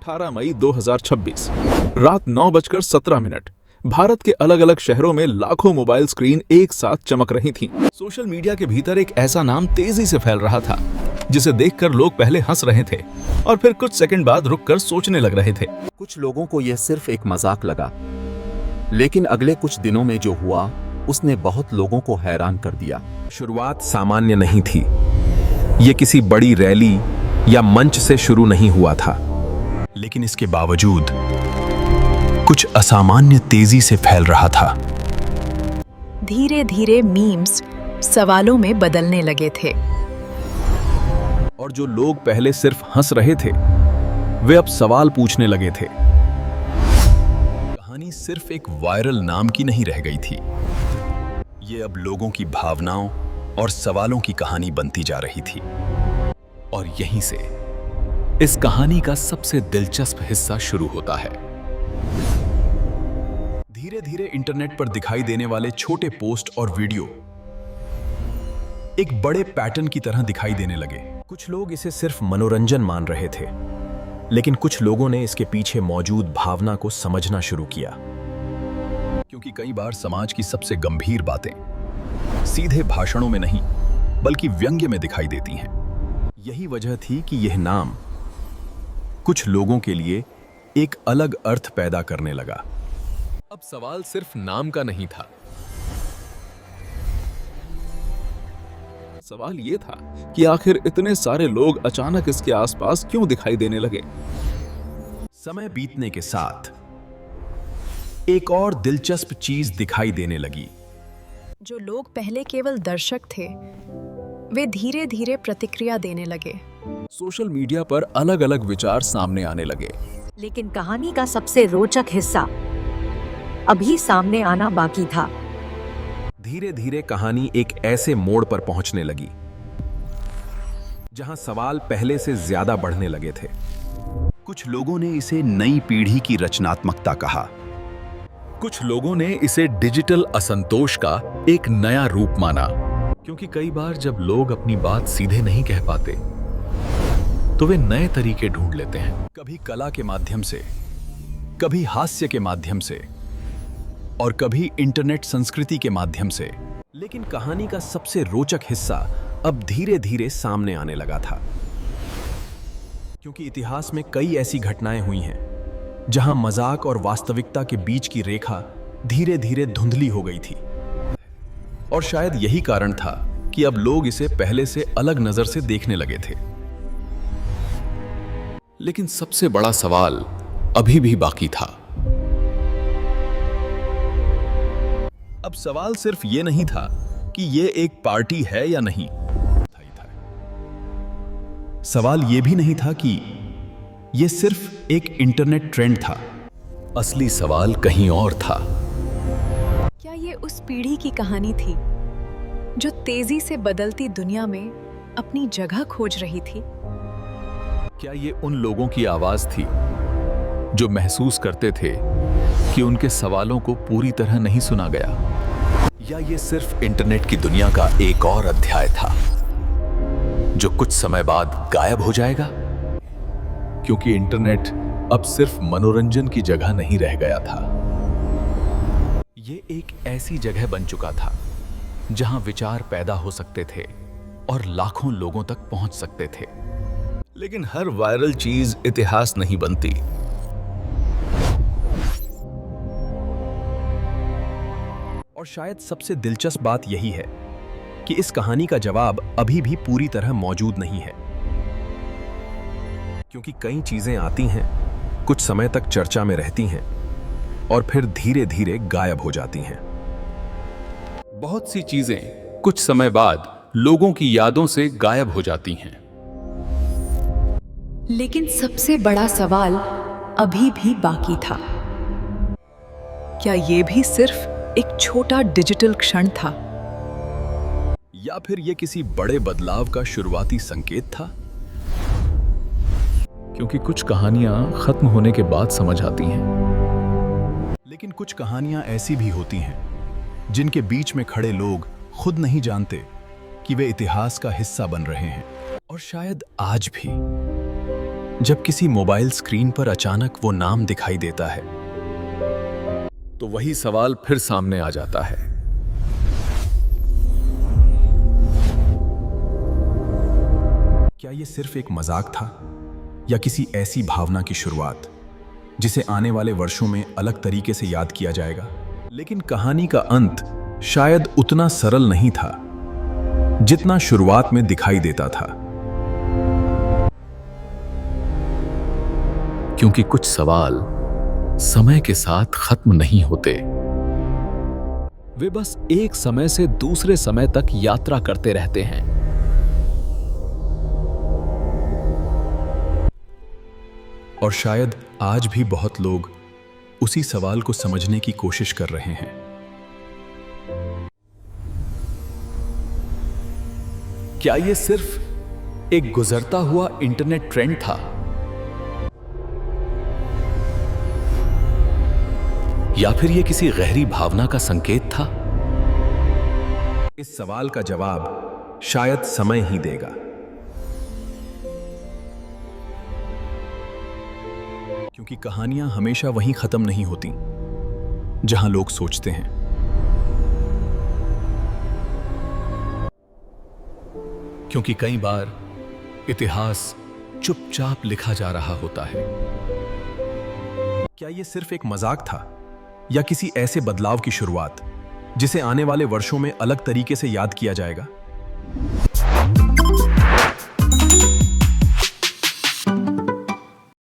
18 मई 2026 रात 9:17 भारत के अलग अलग शहरों में लाखों मोबाइल स्क्रीन एक साथ चमक रही थीं। सोशल मीडिया के भीतर एक ऐसा नाम तेजी से फैल रहा था जिसे देखकर लोग पहले हंस रहे थे और फिर कुछ सेकंड बाद रुककर सोचने लग रहे थे। कुछ लोगों को यह सिर्फ एक मजाक लगा, लेकिन अगले कुछ दिनों में जो हुआ उसने बहुत लोगों को हैरान कर दिया। शुरुआत सामान्य नहीं थी। ये किसी बड़ी रैली या मंच से शुरू नहीं हुआ था, लेकिन इसके बावजूद कुछ असामान्य तेजी से फैल रहा था। धीरे धीरे मीम्स सवालों में बदलने लगे थे और जो लोग पहले सिर्फ हंस रहे थे वे अब सवाल पूछने लगे थे। कहानी सिर्फ एक वायरल नाम की नहीं रह गई थी, ये अब लोगों की भावनाओं और सवालों की कहानी बनती जा रही थी। और यहीं से इस कहानी का सबसे दिलचस्प हिस्सा शुरू होता है। धीरे धीरे इंटरनेट पर दिखाई देने वाले छोटे पोस्ट और वीडियो एक बड़े पैटर्न की तरह दिखाई देने लगे। कुछ लोग इसे सिर्फ मनोरंजन मान रहे थे, लेकिन कुछ लोगों ने इसके पीछे मौजूद भावना को समझना शुरू किया। क्योंकि कई बार समाज की सबसे गंभीर बातें सीधे भाषणों में नहीं बल्कि व्यंग्य में दिखाई देती हैं। यही वजह थी कि यह नाम कुछ लोगों के लिए एक अलग अर्थ पैदा करने लगा। अब सवाल सिर्फ नाम का नहीं था, सवाल यह था कि आखिर इतने सारे लोग अचानक इसके आसपास क्यों दिखाई देने लगे। समय बीतने के साथ एक और दिलचस्प चीज दिखाई देने लगी। जो लोग पहले केवल दर्शक थे वे धीरे धीरे प्रतिक्रिया देने लगे। सोशल मीडिया पर अलग अलग विचार सामने आने लगे, लेकिन कहानी का सबसे रोचक हिस्सा अभी सामने आना बाकी था। धीरे धीरे कहानी एक ऐसे मोड़ पर पहुंचने लगी जहां सवाल पहले से ज्यादा बढ़ने लगे थे। कुछ लोगों ने इसे नई पीढ़ी की रचनात्मकता कहा, कुछ लोगों ने इसे डिजिटल असंतोष का एक नया रूप माना। क्योंकि कई बार जब लोग अपनी बात सीधे नहीं कह पाते तो वे नए तरीके ढूंढ लेते हैं, कभी कला के माध्यम से, कभी हास्य के माध्यम से और कभी इंटरनेट संस्कृति के माध्यम से। लेकिन कहानी का सबसे रोचक हिस्सा अब धीरे धीरे सामने आने लगा था, क्योंकि इतिहास में कई ऐसी घटनाएं हुई हैं जहां मजाक और वास्तविकता के बीच की रेखा धीरे धीरे धुंधली हो गई थी। और शायद यही कारण था कि अब लोग इसे पहले से अलग नजर से देखने लगे थे। लेकिन सबसे बड़ा सवाल अभी भी बाकी था। अब सवाल सिर्फ ये नहीं था कि ये एक पार्टी है या नहीं, सवाल ये भी नहीं था कि ये सिर्फ एक इंटरनेट ट्रेंड था। असली सवाल कहीं और था। क्या ये उस पीढ़ी की कहानी थी जो तेजी से बदलती दुनिया में अपनी जगह खोज रही थी? क्या ये उन लोगों की आवाज थी जो महसूस करते थे कि उनके सवालों को पूरी तरह नहीं सुना गया? या ये सिर्फ इंटरनेट की दुनिया का एक और अध्याय था जो कुछ समय बाद गायब हो जाएगा? क्योंकि इंटरनेट अब सिर्फ मनोरंजन की जगह नहीं रह गया था, ये एक ऐसी जगह बन चुका था जहां विचार पैदा हो सकते थे और लाखों लोगों तक पहुंच सकते थे। लेकिन हर वायरल चीज इतिहास नहीं बनती। और शायद सबसे दिलचस्प बात यही है कि इस कहानी का जवाब अभी भी पूरी तरह मौजूद नहीं है, क्योंकि कई चीजें आती हैं, कुछ समय तक चर्चा में रहती हैं और फिर धीरे धीरे गायब हो जाती हैं। बहुत सी चीजें कुछ समय बाद लोगों की यादों से गायब हो जाती हैं। लेकिन सबसे बड़ा सवाल अभी भी बाकी था। क्या ये भी सिर्फ एक छोटा डिजिटल क्षण था, या फिर ये किसी बड़े बदलाव का शुरुआती संकेत था? क्योंकि कुछ कहानियां खत्म होने के बाद समझ आती हैं, लेकिन कुछ कहानियां ऐसी भी होती हैं जिनके बीच में खड़े लोग खुद नहीं जानते कि वे इतिहास का हिस्सा बन रहे हैं। और शायद आज भी जब किसी मोबाइल स्क्रीन पर अचानक वो नाम दिखाई देता है, तो वही सवाल फिर सामने आ जाता है। क्या ये सिर्फ एक मजाक था या किसी ऐसी भावना की शुरुआत जिसे आने वाले वर्षों में अलग तरीके से याद किया जाएगा? लेकिन कहानी का अंत शायद उतना सरल नहीं था जितना शुरुआत में दिखाई देता था। क्योंकि कुछ सवाल समय के साथ खत्म नहीं होते, वे बस एक समय से दूसरे समय तक यात्रा करते रहते हैं। और शायद आज भी बहुत लोग उसी सवाल को समझने की कोशिश कर रहे हैं। क्या ये सिर्फ एक गुजरता हुआ इंटरनेट ट्रेंड था, या फिर ये किसी गहरी भावना का संकेत था? इस सवाल का जवाब शायद समय ही देगा। क्योंकि कहानियां हमेशा वहीं खत्म नहीं होती जहां लोग सोचते हैं। क्योंकि कई बार इतिहास चुपचाप लिखा जा रहा होता है। क्या ये सिर्फ एक मजाक था या किसी ऐसे बदलाव की शुरुआत जिसे आने वाले वर्षों में अलग तरीके से याद किया जाएगा?